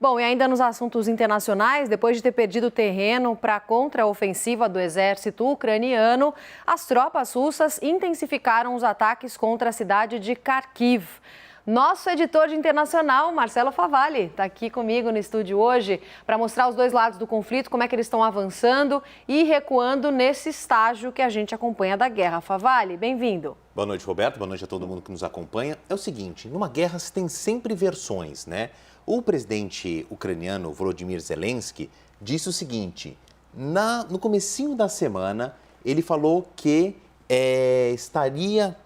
Bom, e ainda nos assuntos internacionais, depois de ter perdido terreno para a contraofensiva do exército ucraniano, as tropas russas intensificaram os ataques contra a cidade de Kharkiv. Nosso editor de internacional, Marcelo Favalli, está aqui comigo no estúdio hoje para mostrar os dois lados do conflito, como é que eles estão avançando e recuando nesse estágio que a gente acompanha da guerra. Favalli, bem-vindo. Boa noite, Roberto. Boa noite a todo mundo que nos acompanha. É o seguinte, numa guerra se tem sempre versões, né? O presidente ucraniano Volodymyr Zelensky disse o seguinte, no comecinho da semana, ele falou que estaria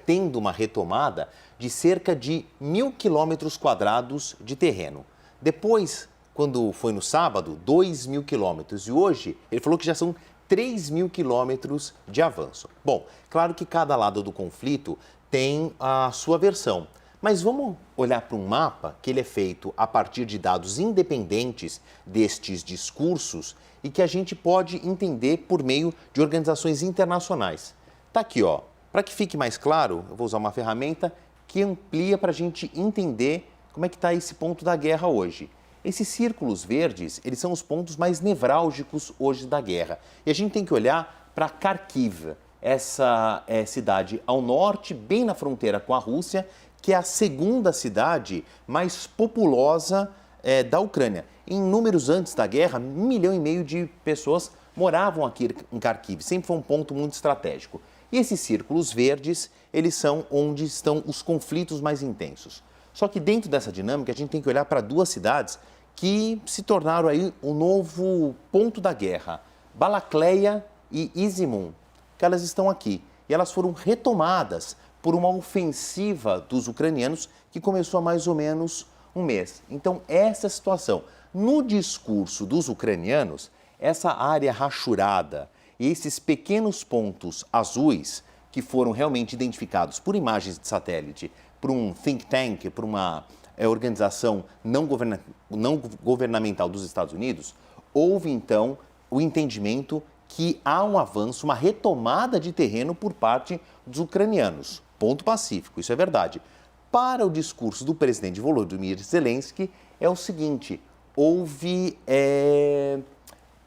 tendo uma retomada de cerca de 1.000 quilômetros quadrados de terreno. Depois, quando foi no sábado, 2.000 quilômetros. E hoje, ele falou que já são 3.000 quilômetros de avanço. Bom, claro que cada lado do conflito tem a sua versão. Mas vamos olhar para um mapa que ele é feito a partir de dados independentes destes discursos e que a gente pode entender por meio de organizações internacionais. Tá aqui, ó. Para que fique mais claro, eu vou usar uma ferramenta que amplia para a gente entender como é que está esse ponto da guerra hoje. Esses círculos verdes, eles são os pontos mais nevrálgicos hoje da guerra. E a gente tem que olhar para Kharkiv, essa cidade ao norte, bem na fronteira com a Rússia, que é a segunda cidade mais populosa da Ucrânia. Em números antes da guerra, 1,5 milhão de pessoas moravam aqui em Kharkiv. Sempre foi um ponto muito estratégico. E esses círculos verdes, eles são onde estão os conflitos mais intensos. Só que dentro dessa dinâmica, a gente tem que olhar para duas cidades que se tornaram aí o novo ponto da guerra. Balakleia e Izium, que elas estão aqui. E elas foram retomadas por uma ofensiva dos ucranianos que começou há mais ou menos um mês. Então, essa é a situação. No discurso dos ucranianos, essa área rachurada e esses pequenos pontos azuis que foram realmente identificados por imagens de satélite, por um think tank, por uma organização não governamental dos Estados Unidos, houve então o entendimento que há um avanço, uma retomada de terreno por parte dos ucranianos. Ponto pacífico, isso é verdade. Para o discurso do presidente Volodymyr Zelensky, é o seguinte, houve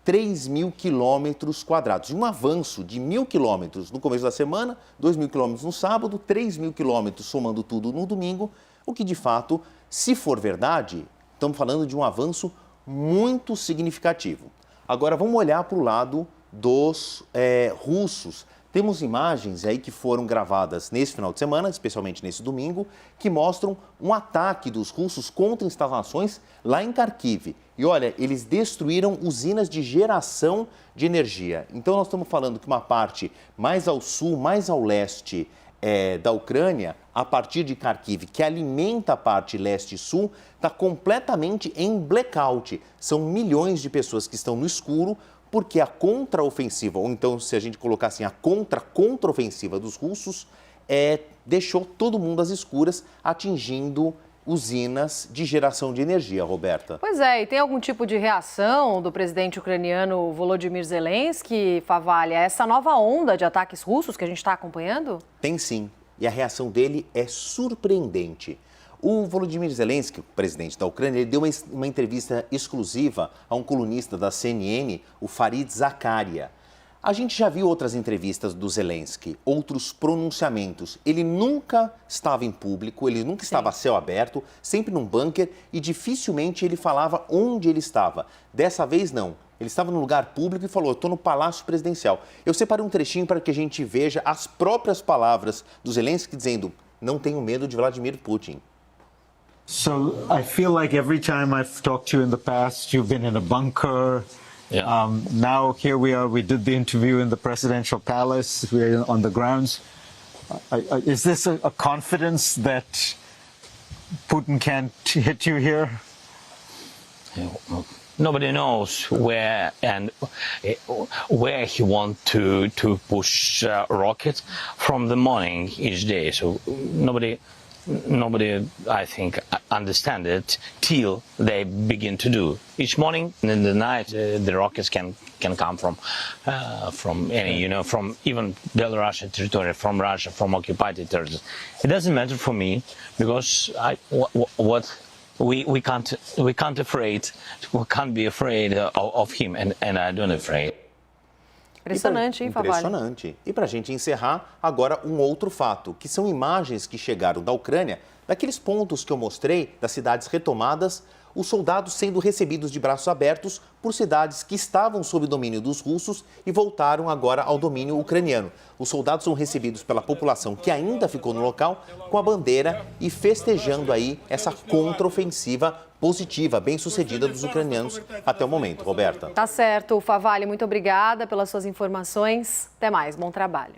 3.000 quilômetros quadrados, um avanço de 1.000 quilômetros no começo da semana, 2.000 quilômetros no sábado, 3.000 quilômetros somando tudo no domingo, o que de fato, se for verdade, estamos falando de um avanço muito significativo. Agora vamos olhar para o lado dos russos. Temos imagens aí que foram gravadas nesse final de semana, especialmente nesse domingo, que mostram um ataque dos russos contra instalações lá em Kharkiv. E olha, eles destruíram usinas de geração de energia. Então nós estamos falando que uma parte mais ao sul, mais ao leste da Ucrânia, a partir de Kharkiv, que alimenta a parte leste e sul, está completamente em blackout. São milhões de pessoas que estão no escuro, porque a contraofensiva, ou então se a gente colocar assim, a contraofensiva dos russos, deixou todo mundo às escuras, atingindo usinas de geração de energia, Roberta. Pois é, e tem algum tipo de reação do presidente ucraniano Volodymyr Zelensky, Favalli, a essa nova onda de ataques russos que a gente está acompanhando? Tem sim, e a reação dele é surpreendente. O Volodymyr Zelensky, o presidente da Ucrânia, ele deu uma entrevista exclusiva a um colunista da CNN, o Fareed Zakaria. A gente já viu outras entrevistas do Zelensky, outros pronunciamentos. Ele nunca estava em público, ele nunca estava a céu aberto, sempre num bunker e dificilmente ele falava onde ele estava. Dessa vez não. Ele estava num lugar público e falou, eu estou no Palácio Presidencial. Eu separei um trechinho para que a gente veja as próprias palavras do Zelensky dizendo, não tenho medo de Vladimir Putin. So I feel like every time I've talked to you in the past, you've been in a bunker. Yeah. Now here we are, we did the interview in the presidential palace, we're on the grounds. Is this a confidence that Putin can't hit you here? Nobody knows where he wants to push rockets from the morning each day. So nobody, I think, understand it till they begin to do. Each morning and in the night, the rockets can come from any, from even Belarusian territory, from Russia, from occupied territories. It doesn't matter for me because what we can't be afraid of him, and I don't afraid. Impressionante, hein, Favalli? Impressionante. E para a gente encerrar, agora um outro fato, que são imagens que chegaram da Ucrânia, daqueles pontos que eu mostrei, das cidades retomadas, os soldados sendo recebidos de braços abertos por cidades que estavam sob domínio dos russos e voltaram agora ao domínio ucraniano. Os soldados são recebidos pela população que ainda ficou no local com a bandeira e festejando aí essa contraofensiva positiva, bem-sucedida dos ucranianos até o momento. Roberta. Tá certo, Favalli, muito obrigada pelas suas informações. Até mais, bom trabalho.